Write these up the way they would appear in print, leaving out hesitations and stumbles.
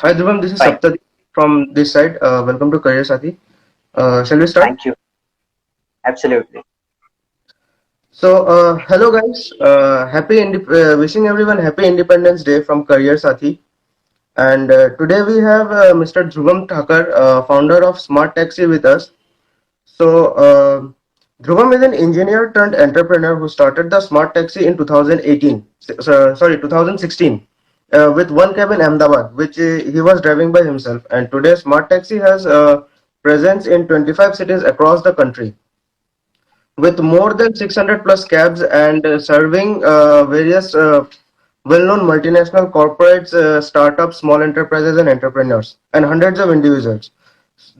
Hi Dhruvam, this is Fine. Saptadi from this side. Welcome to Career Sathi. Shall we start? Thank you. Absolutely. Hello guys. Wishing everyone happy Independence Day from Career Sathi. And today we have Mr. Dhruvam Thaker, founder of Smart Taxi, with us. So, uh, Dhruvam is an engineer turned entrepreneur who started the Smart Taxi in 2018. Sorry, 2016, with one cab in Ahmedabad, which he was driving by himself. And today, Smart Taxi has presence in 25 cities across the country, with more than 600 plus cabs and serving various well-known multinational corporates, startups, small enterprises, and entrepreneurs, and hundreds of individuals.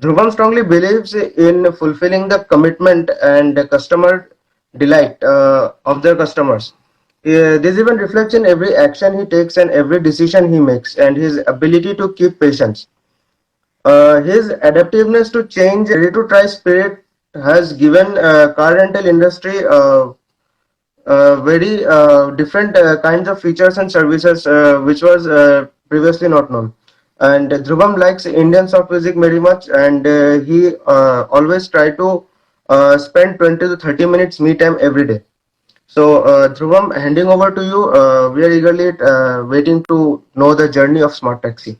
Dhruvam strongly believes in fulfilling the commitment and the customer delight of their customers. This even reflects in every action he takes and every decision he makes, and his ability to keep patience. His adaptiveness to change and ready-to-try spirit has given car rental industry very different kinds of features and services which was previously not known. And Dhruvam likes Indian soft music very much, and he always try to spend 20 to 30 minutes me time every day. So, Dhruvam, handing over to you. We are eagerly waiting to know the journey of Smart Taxi.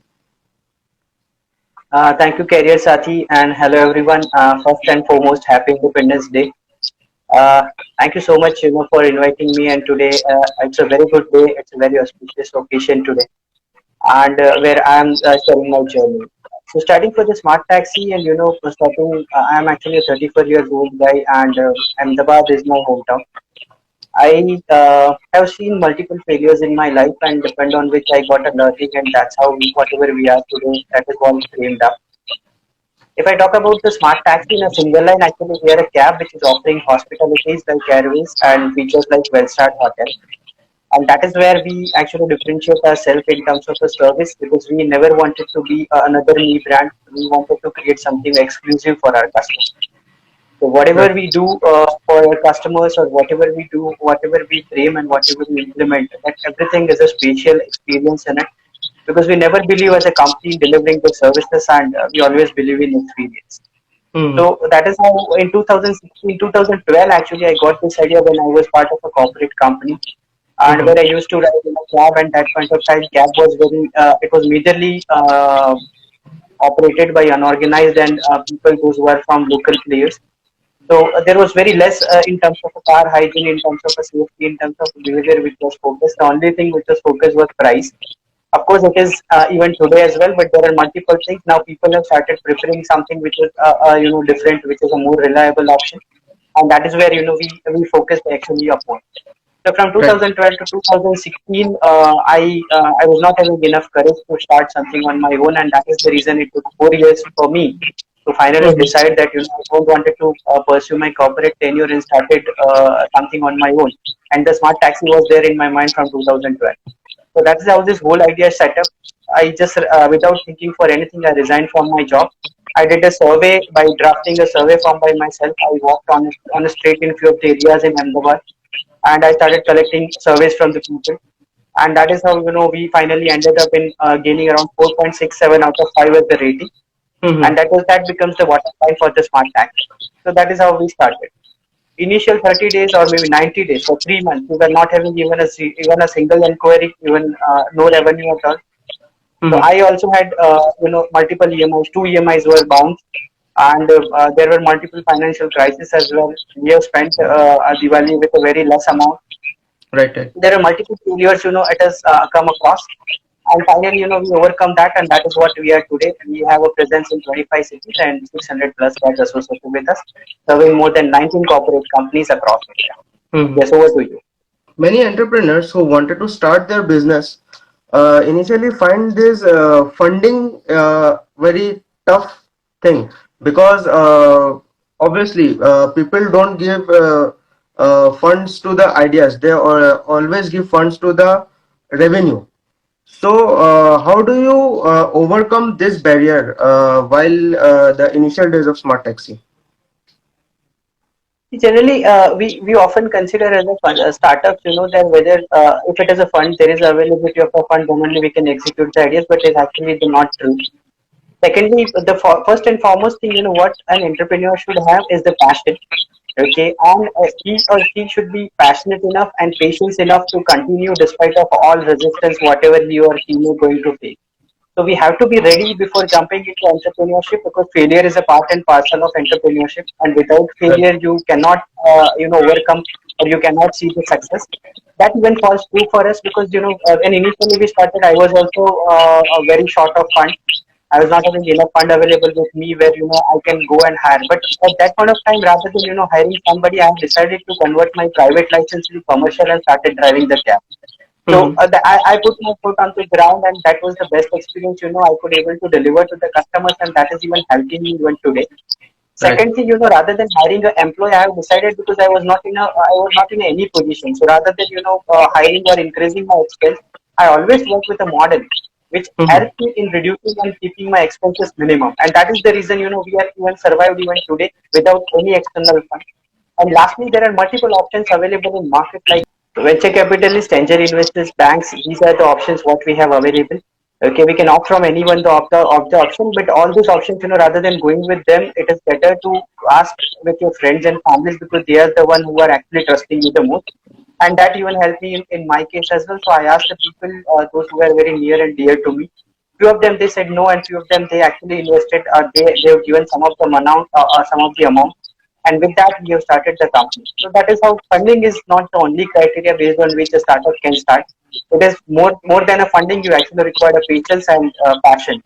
Thank you, Career Sathi, and hello everyone. First and foremost, Happy Independence Day. Uh, Thank you so much, for inviting me. And today, it's a very good day. It's a very auspicious occasion today, and where I am sharing my journey. So, starting for the smart taxi, and for starting, I am actually a 34 years old guy, and Ahmedabad is my hometown. I have seen multiple failures in my life, and depend on which I got a learning, and that's how whatever we are today, that is all framed up. If I talk about the smart taxi in a single line, actually we are a cab which is offering hospitalities like airways and features like well-starred hotel, and that is where we actually differentiate ourselves in terms of the service because we never wanted to be another me brand. We wanted to create something exclusive for our customers. So Right. whatever we do for our customers, or whatever we do, whatever we frame and whatever we implement, that everything is a spatial experience in it. Because we never believe as a company in delivering the services, and we always believe in experience. Hmm. So that is how in 2016, 2012, actually, I got this idea when I was part of a corporate company, and Hmm. where I used to ride in a cab. And that point of time, cab was it was majorly operated by unorganized and people those who are from local players. So there was very less in terms of a car hygiene, in terms of a safety, in terms of behavior which was focused. The only thing which was focused was price. Of course, it is even today as well, but there are multiple things. Now people have started preferring something which is different, which is a more reliable option, and that is where we focus actually upon. So from Right. 2012 to 2016, I was not having enough courage to start something on my own, and that is the reason it took 4 years for me to finally Hmm. decide that I don't wanted to pursue my corporate tenure and started something on my own. And the smart taxi was there in my mind from 2012. So that's how this whole idea set up. I just, without thinking for anything, I resigned from my job. I did a survey by drafting a survey form by myself. I walked on a street in few of the areas in Ahmedabad, and I started collecting surveys from the people. And that is how we finally ended up in gaining around 4.67 out of 5 as the rating, Hmm. and that becomes the bottom line for the smart tax. So that is how we started. Initial 30 days or maybe 90 days, for 3 months, we were not having even a single inquiry, even no revenue at all. So Hmm. I also had multiple EMIs. Two EMIs were bounced, and there were multiple financial crises as well. We have spent Diwali with a very less amount. Right. Right. There are multiple failures it has come across, and finally we overcome that, and that is what we are today. We have a presence in 25 cities and 600 plus guys associated with us, serving more than 19 corporate companies across India. Hmm. Yes, over to you. Many entrepreneurs who wanted to start their business initially find this funding very tough thing, because obviously people don't give funds to the ideas. They always give funds to the revenue. So how do you overcome this barrier while the initial days of Smart Taxi? Generally, we often consider as a fund, startups, that whether if it is a fund, there is availability of a fund, then only we can execute the ideas, but it's actually not true. Secondly, first and foremost thing, what an entrepreneur should have is the passion. Okay, and he or she should be passionate enough and patient enough to continue despite of all resistance, whatever he or she may going to face. So we have to be ready before jumping into entrepreneurship because failure is a part and parcel of entrepreneurship, and without Right. failure, you cannot, overcome or you cannot see the success. That even falls true for us because when initially we started, I was also very short of fund. I was not having enough fund available with me where I can go and hire. But at that point of time, rather than hiring somebody, I have decided to convert my private license to commercial and started driving the cab. So Mm-hmm. I put my foot on the ground, and that was the best experience I could able to deliver to the customers, and that is even helping me even today. Right. Second thing, rather than hiring an employee, I have decided because I was not in any position. So rather than hiring or increasing my expense, I always work with a model which Mm-hmm. helps me in reducing and keeping my expenses minimum. And that is the reason we are even survived even today without any external fund. And lastly, there are multiple options available in market like venture capitalists, angel investors, banks. These are the options what we have available. Okay, we can opt from anyone of the option, but all those options, rather than going with them, it is better to ask with your friends and families because they are the one who are actually trusting you the most. And that even helped me in my case as well. So I asked the people, those who were very near and dear to me. Few of them they said no, and few of them they actually invested. They have given some of the amount, some of the amount, and with that we have started the company. So that is how funding is not the only criteria based on which a startup can start. It is more than a funding. You actually require a patience and passion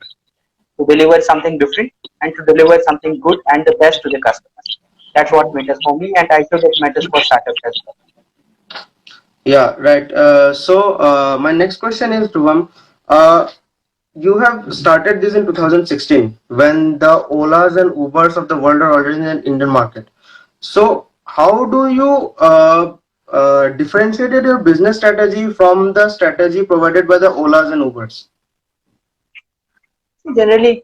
to deliver something different and to deliver something good and the best to the customers. That's what matters for me, and I feel it matters for startups as well. Yeah, right. My next question is, Dhruvam, uh, you have started this in 2016 when the Olas and Ubers of the world are already in the Indian market. So, how do you differentiated your business strategy from the strategy provided by the Olas and Ubers? Generally,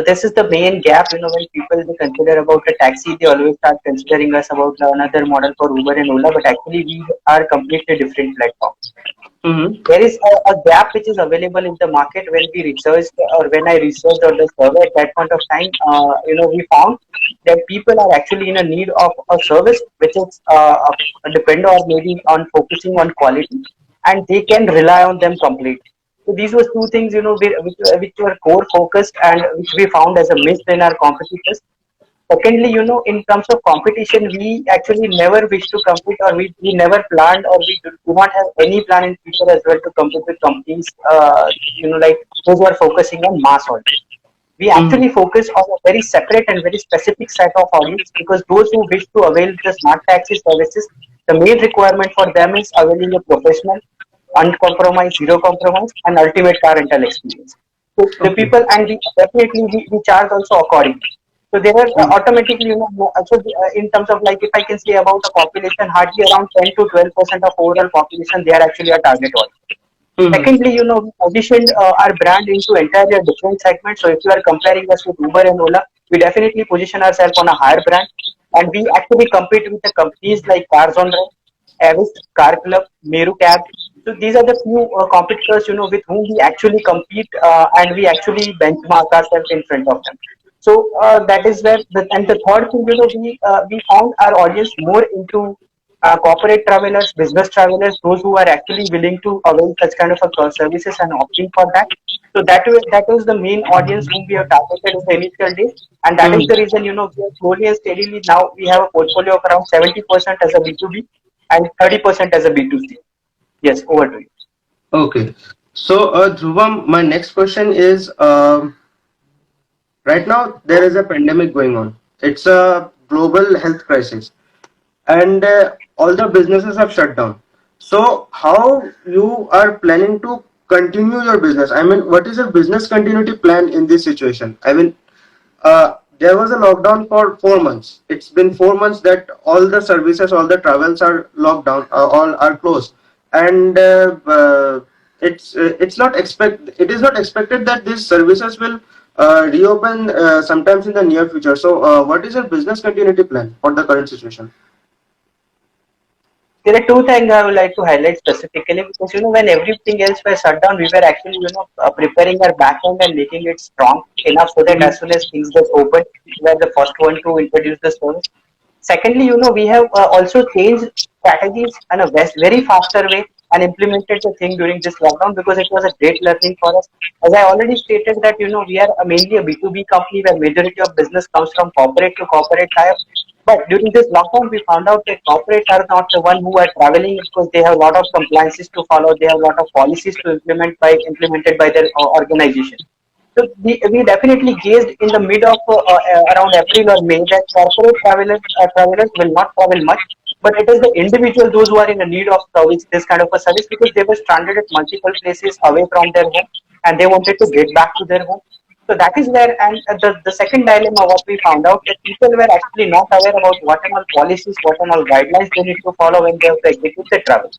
this is the main gap. When people they consider about a taxi, they always start considering us about another model for Uber and Ola, but actually we are completely different platform. Mm-hmm. There is a gap which is available in the market when we researched or when I researched on the survey at that point of time. We found that people are actually in a need of a service which is depend or maybe on focusing on quality, and they can rely on them completely. So these were two things, which were core focused and which we found as a miss in our competitors. Secondly, in terms of competition, we actually never wish to compete, or we never planned, or we do not have any plan in future as well to compete with companies, like those who are focusing on mass audience. We Mm-hmm. actually focus on a very separate and very specific set of audience because those who wish to avail the smart taxi services, the main requirement for them is availing a professional, uncompromised, zero compromise, and ultimate car rental experience. So the Okay. people, and we charge also accordingly. So there are automatically, in terms of like if I can say about the population, hardly around 10 to 12% of overall population, they are actually a target audience. Mm-hmm. Secondly, we positioned our brand into entirely a different segment. So if you are comparing us with Uber and Ola, we definitely position ourselves on a higher brand, and we actually compete with the companies like Cars on Rent, Avis, Car Club, Meru Cab. So these are the few competitors, with whom we actually compete, and we actually benchmark ourselves in front of them. So that is where and the third thing, we found our audience more into corporate travelers, business travelers, those who are actually willing to avail such kind of services and opting for that. So that was the main audience whom we have targeted in the initial days, and that is the Mm-hmm. reason we are slowly and steadily now we have a portfolio of around 70% as a B2B and 30% as a B2C. Yes, over to you. Okay. So, Dhruvam, my next question is, right now there is a pandemic going on. It's a global health crisis, and all the businesses have shut down. So, how you are planning to continue your business? I mean, what is your business continuity plan in this situation? I mean, there was a lockdown for 4 months. It's been 4 months that all the services, all the travels are locked down, all are closed, and it's not expect. It is not expected that these services will reopen sometimes in the near future. So, what is your business continuity plan for the current situation? There are two things I would like to highlight specifically because when everything else was shut down, we were actually preparing our backend and making it strong enough so that as soon as things get open, we were the first one to introduce the service. Secondly, we have also changed strategies in a very faster way and implemented the thing during this lockdown because it was a great learning for us. As I already stated that we are mainly a B2B company where majority of business comes from corporate to corporate tie. But during this lockdown, we found out that corporates are not the one who are traveling because they have a lot of compliances to follow. They have a lot of policies to implemented by their organization. So we definitely gauged in the mid of around April or May that corporate travelers will not travel much, but it is the individual those who are in the need of service this kind of a service because they were stranded at multiple places away from their home and they wanted to get back to their home. So that is where, and the second dilemma what we found out that people were actually not aware about what and all policies, what and all guidelines they need to follow when they have to execute the travel.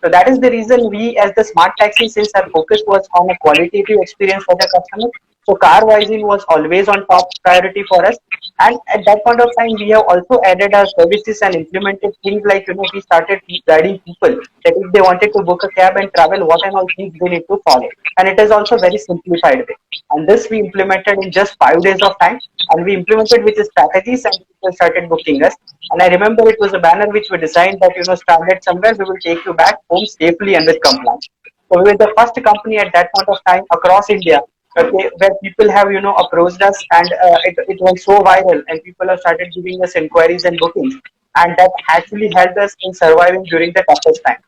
So that is the reason we, as the smart taxi, since our focus was on a qualitative experience for the customer, so car wising was always on top priority for us. And at that point of time, we have also added our services and implemented things like we started guiding people that if they wanted to book a cab and travel, what and all things they need to follow. And it is also very simplified way. And this we implemented in just 5 days of time, and we implemented with the strategies, and people started booking us. And I remember it was a banner which we designed that, stranded somewhere, we will take you back home safely and with compliance. So we were the first company at that point of time across India, okay, where people have, approached us and it was so viral and people have started giving us inquiries and bookings. And that actually helped us in surviving during the toughest time.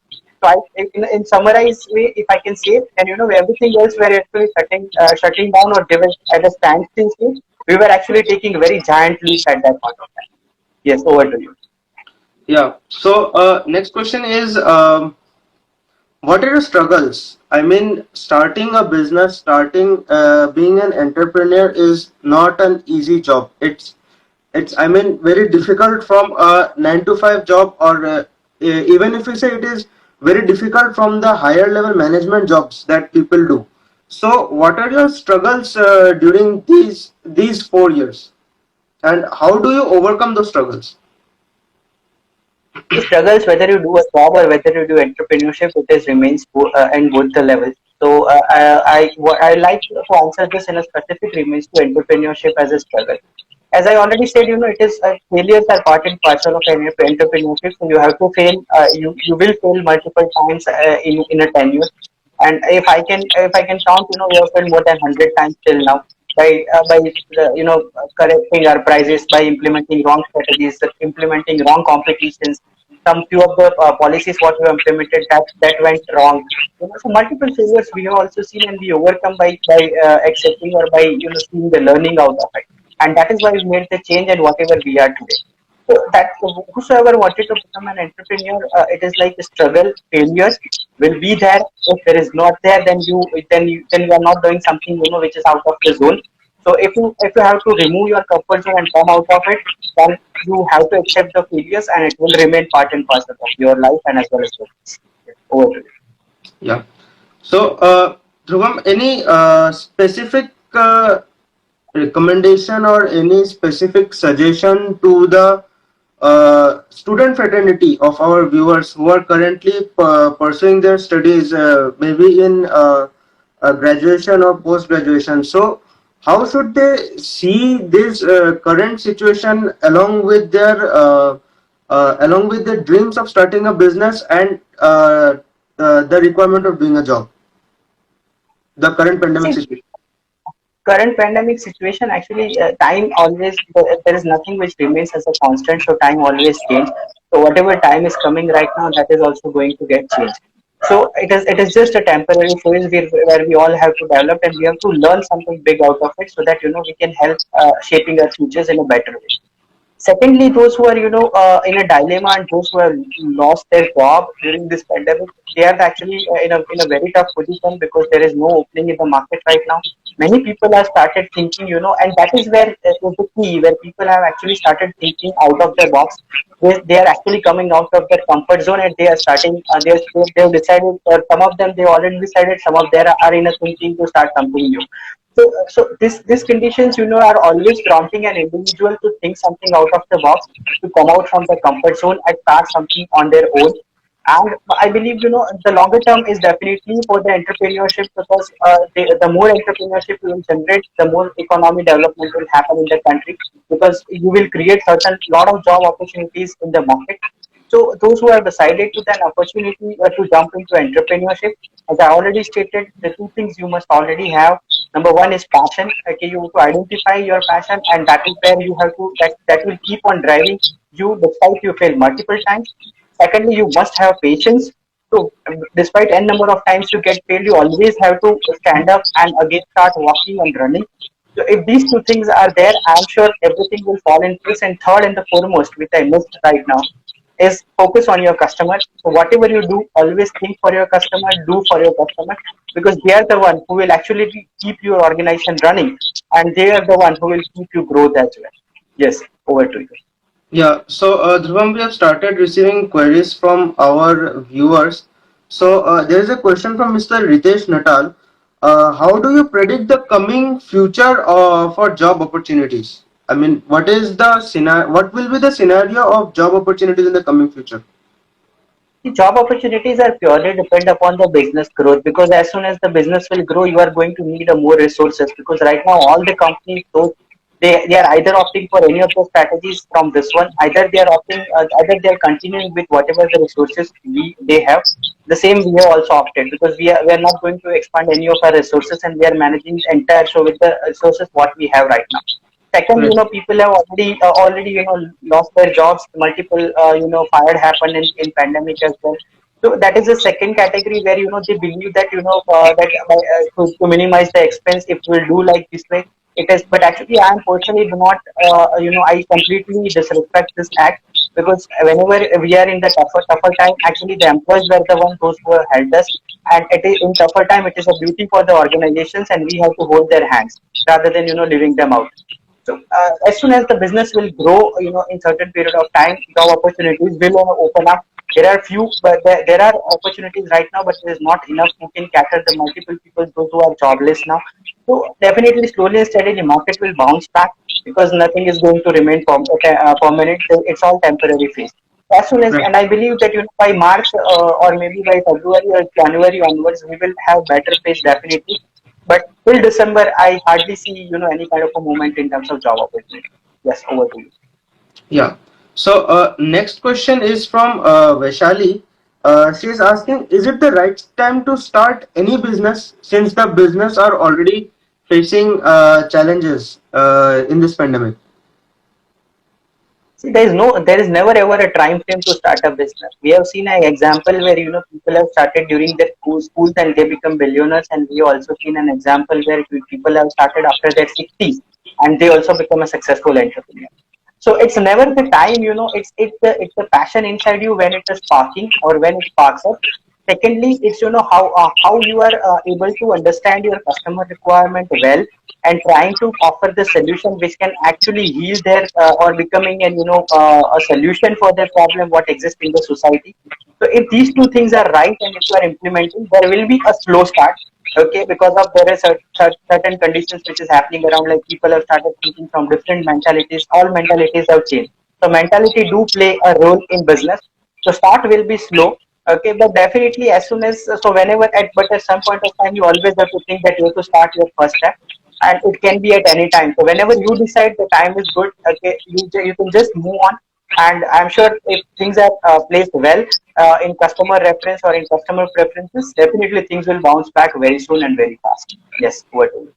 So in summarized way, if I can say, and everything else were actually shutting down or they were at a standstill stage, we were actually taking very giant leaps at that point of time. Yes, over to you. Yeah. So, next question is, what are your struggles? I mean, starting a business, starting being an entrepreneur is not an easy job. It's I mean very difficult from a 9 to 5 job, or even if we say it is very difficult from the higher level management jobs that people do. So, what are your struggles during these 4 years, and how do you overcome those struggles? The struggles, whether you do a job or whether you do entrepreneurship, it is remains in both the levels. So what I like to answer this in a specific remains to entrepreneurship as a struggle. As I already said, it is failures are part and parcel of entrepreneurship. So you have to fail. You will fail multiple times in a tenure. And if I can count, we have failed more than 100 times till now by correcting our prices, by implementing wrong strategies, implementing wrong competitions. Some few of the policies what we implemented that went wrong. So multiple failures we have also seen and we overcome by accepting or by seeing the learning out of it. And that is why we made the change and whatever we are today. So that whosoever wanted to become an entrepreneur, it is like a struggle. Failures will be there. If there is not there, then you are not doing something which is out of the zone. So if you have to remove your comfort zone and come out of it, then you have to accept the failures, and it will remain part and parcel of your life and as well as your business. Over to you. Yeah. So, Dhruvam, any specific recommendation or any specific suggestion to the student fraternity of our viewers who are currently pursuing their studies, maybe in graduation or post graduation? So, how should they see this current situation along with their dreams of starting a business and the requirement of doing a job, the current pandemic See, situation? current pandemic situation actually time always there is nothing which remains as a constant, so time always change. So whatever time is coming right now, that is also going to get changed. So it is just a temporary phase where we all have to develop and we have to learn something big out of it so that we can help shaping our futures in a better way. Secondly, those who are in a dilemma and those who have lost their job during this pandemic, they are actually in a very tough position because there is no opening in the market right now. Many people have started thinking, and that is where is the key, where people have actually started thinking out of the box. They are actually coming out of their comfort zone and they are starting. They have decided, some of them they already decided, some of them are in a thinking to start something new. So this conditions are always prompting an individual to think something out of the box, to come out from the comfort zone and start something on their own. And I believe, the longer term is definitely for the entrepreneurship, because the more entrepreneurship you will generate, the more economic development will happen in the country, because you will create certain lot of job opportunities in the market. So those who have decided to then opportunity to jump into entrepreneurship, as I already stated, the two things you must already have. Number one is passion. Okay, you have to identify your passion, and that is where you have to that will keep on driving you despite you fail multiple times. Secondly, you must have patience. So, despite n number of times you get failed, you always have to stand up and again start walking and running. So, if these two things are there, I'm sure everything will fall in place. And third and the foremost, which I missed right now, is focus on your customer. So, whatever you do, always think for your customer, do for your customer, because they are the one who will actually keep your organization running, and they are the one who will keep you growth as well. Yes, over to you. Yeah, so Dhruvam, we have started receiving queries from our viewers. So there is a question from Mr. Ritesh Natal. How do you predict the coming future for job opportunities? I mean, what is the scenario? What will be the scenario of job opportunities in the coming future? The job opportunities are purely depend upon the business growth, because as soon as the business will grow, you are going to need a more resources, because right now all the companies, those they are either opting for any of the strategies from this one, either they are opting, either they are continuing with whatever the resources they have. The same we have also opted, because we are not going to expand any of our resources, and we are managing the entire show with the resources what we have right now. Second, Right. people have already lost their jobs. Multiple fired happened in pandemic as well. So that is the second category where they believe that that to minimize the expense, if we'll do like this way, it is. But actually, I am personally do not I completely disrespect this act, because whenever we are in the tougher time, actually the employees were the one those who have helped us, and it is in tougher time. It is a beauty for the organizations, and we have to hold their hands rather than leaving them out. So as soon as the business will grow, in certain period of time, job opportunities will open up. There are few, but there are opportunities right now, but there is not enough who can cater the multiple people, those who are jobless now. So definitely, slowly and steadily, market will bounce back, because nothing is going to remain permanent. It's all temporary phase. As soon as, Right. and I believe that by March or maybe by February or January onwards, we will have better phase definitely, but till December, I hardly see, any kind of a movement in terms of job opportunity. Yes, over to you. Yeah. So next question is from Vaishali. She is asking, is it the right time to start any business since the business are already facing challenges in this pandemic? See, there is never ever a time frame to start a business. We have seen an example where people have started during their schools and they become billionaires, and we have also seen an example where people have started after their 60s and they also become a successful entrepreneur. So it's never the time, it's the passion inside you when it is sparking or when it sparks up. Secondly, it's how you are able to understand your customer requirement well, and trying to offer the solution which can actually heal their or becoming an a solution for their problem what exists in the society. So if these two things are right and if you are implementing, there will be a slow start. Okay, because of there is certain conditions which is happening around, like people have started thinking from different mentalities. All mentalities have changed, so mentality do play a role in business. So start will be slow. Okay, but definitely as soon as, so whenever at some point of time, you always have to think that you have to start your first step, and it can be at any time. So whenever you decide the time is good, okay, you can just move on. And I'm sure if things are placed well in customer reference or in customer preferences, definitely things will bounce back very soon and very fast. Yes, over to you.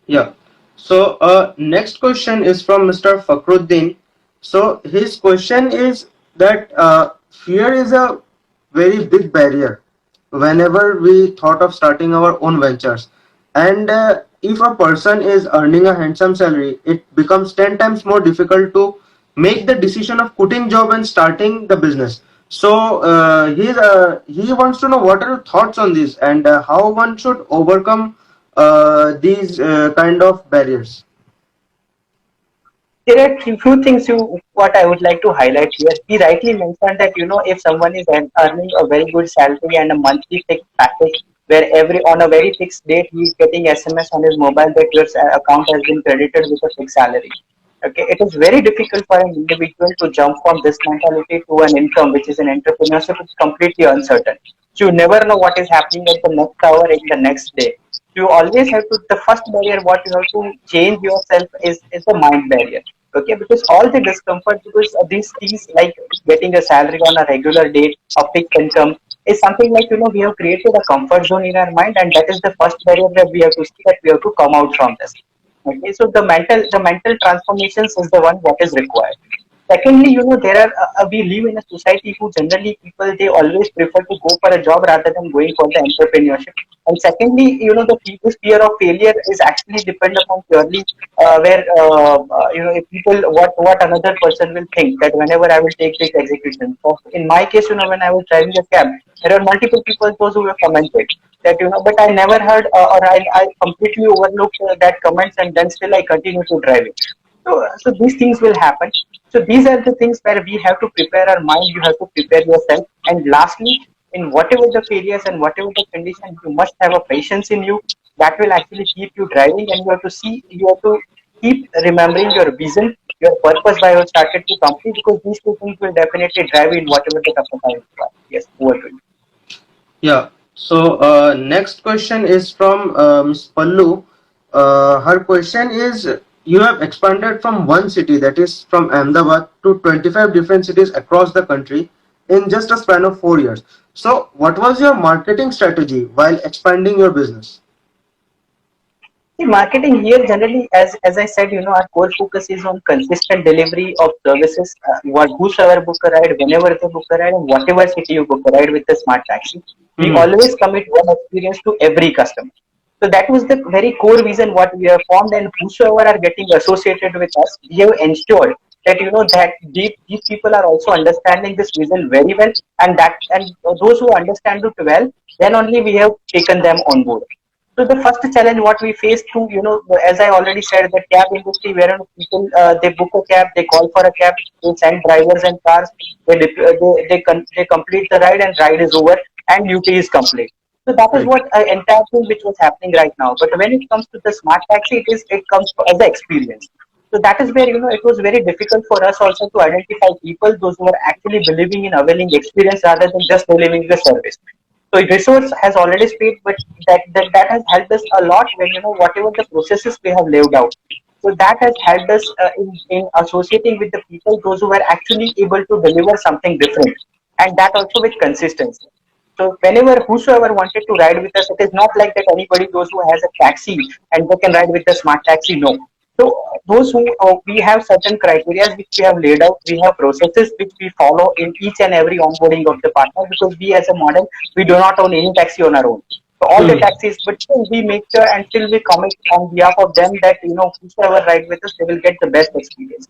Yeah. So next question is from Mr. Fakhruddin. So his question is that fear is a very big barrier whenever we thought of starting our own ventures. And if a person is earning a handsome salary, it becomes 10 times more difficult to make the decision of quitting job and starting the business. So he wants to know what are your thoughts on this and how one should overcome these kind of barriers. There are few things what I would like to highlight here. He rightly mentioned that if someone is earning a very good salary and a monthly fixed package, where every on a very fixed date he is getting SMS on his mobile that your account has been credited with a fixed salary. Okay, it is very difficult for an individual to jump from this mentality to an income, which is an entrepreneurship. It's completely uncertain. So you never know what is happening at the next hour, in the next day. You always have to. The first barrier, what you have to change yourself is the mind barrier. Okay, because all the discomfort, because these things like getting a salary on a regular date, a fixed income, is something like, we have created a comfort zone in our mind, and that is the first barrier that we have to see, that we have to come out from this. Okay, so the mental transformations is the one what is required. Secondly, there are we live in a society who generally people they always prefer to go for a job rather than going for the entrepreneurship. And secondly, the people's fear of failure is actually depend upon purely where if people what another person will think that whenever I will take this execution. So in my case, when I was driving a cab, there are multiple people those who have commented that but I never heard or I completely overlooked that comments, and then still I continue to drive it. So these things will happen. So these are the things where we have to prepare our mind, you have to prepare yourself. And lastly, in whatever the failures and whatever the condition, you must have a patience in you that will actually keep you driving, and you have to keep remembering your vision, your purpose why you started to complete, because these two things will definitely drive you in whatever the tougher times are. Yes, over to you. Yeah. So next question is from Ms. Pallu. Her question is: you have expanded from one city, that is from Ahmedabad, to 25 different cities across the country in just a span of 4 years. So, what was your marketing strategy while expanding your business? See, marketing here generally, as I said, our core focus is on consistent delivery of services. What whosoever book a ride, whenever they book a ride, and whatever city you book a ride with the smart taxi, we Mm-hmm. always commit one experience to every customer. So that was the very core reason what we have formed, and whosoever are getting associated with us, we have ensured that that these people are also understanding this vision very well, and those who understand it well, then only we have taken them on board. So the first challenge what we faced to, as I already said, the cab industry, wherein people they book a cab, they call for a cab, they send drivers and cars, they complete the ride, and ride is over and duty is complete. So that is Right. what entire thing which was happening right now. But when it comes to the smart taxi, it comes as an experience. So that is where it was very difficult for us also to identify people those who are actually believing in availing experience rather than just delivering the service. So resource has already paid, but that has helped us a lot when whatever the processes we have laid out. So that has helped us in associating with the people, those who were actually able to deliver something different, and that also with consistency. So whenever whosoever wanted to ride with us, it is not like that anybody those who has a taxi and they can ride with the smart taxi. No. So those who we have certain criteria which we have laid out, we have processes which we follow in each and every onboarding of the partner, because we as a model we do not own any taxi on our own. So all the Hmm. taxis, but still we make sure and still we commit on behalf of them that whosoever ride with us, they will get the best experience.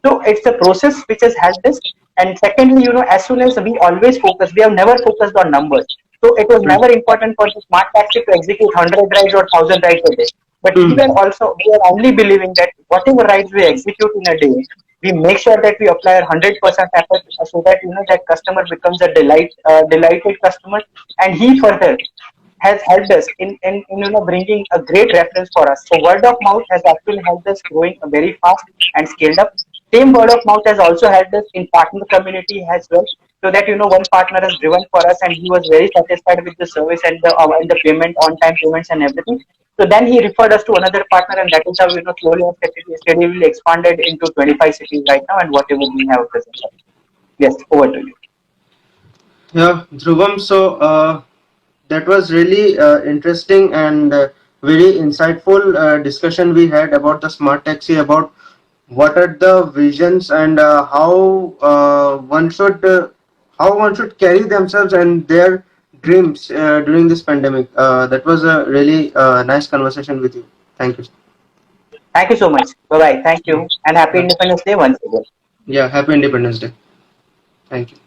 So it's a process which has helped us. And secondly, as soon as we always focus, we have never focused on numbers. So it was Right. never important for the smart taxi to execute 100 rides or 1,000 rides a day. But Hmm. we are only believing that whatever rides we execute in a day, we make sure that we apply our 100% effort, so that that customer becomes a delighted customer, and he further has helped us in bringing a great reference for us. So word of mouth has actually helped us growing very fast and scaled up. Same word of mouth has also helped us in partner community as well. So that one partner has driven for us, and he was very satisfied with the service and the payment, on time payments and everything. So then he referred us to another partner, and that is how slowly and steadily expanded into 25 cities right now, and whatever we have present. Yes, over to you. Yeah, Dhruvam. So that was really interesting and very insightful discussion we had about the smart taxi, about what are the visions and how one should carry themselves and their dreams during this pandemic. That was a really nice conversation with you. Thank you. Thank you so much. Bye bye. Thank you, and happy Yeah, Independence Day once again. yeah. Happy Independence Day. Thank you.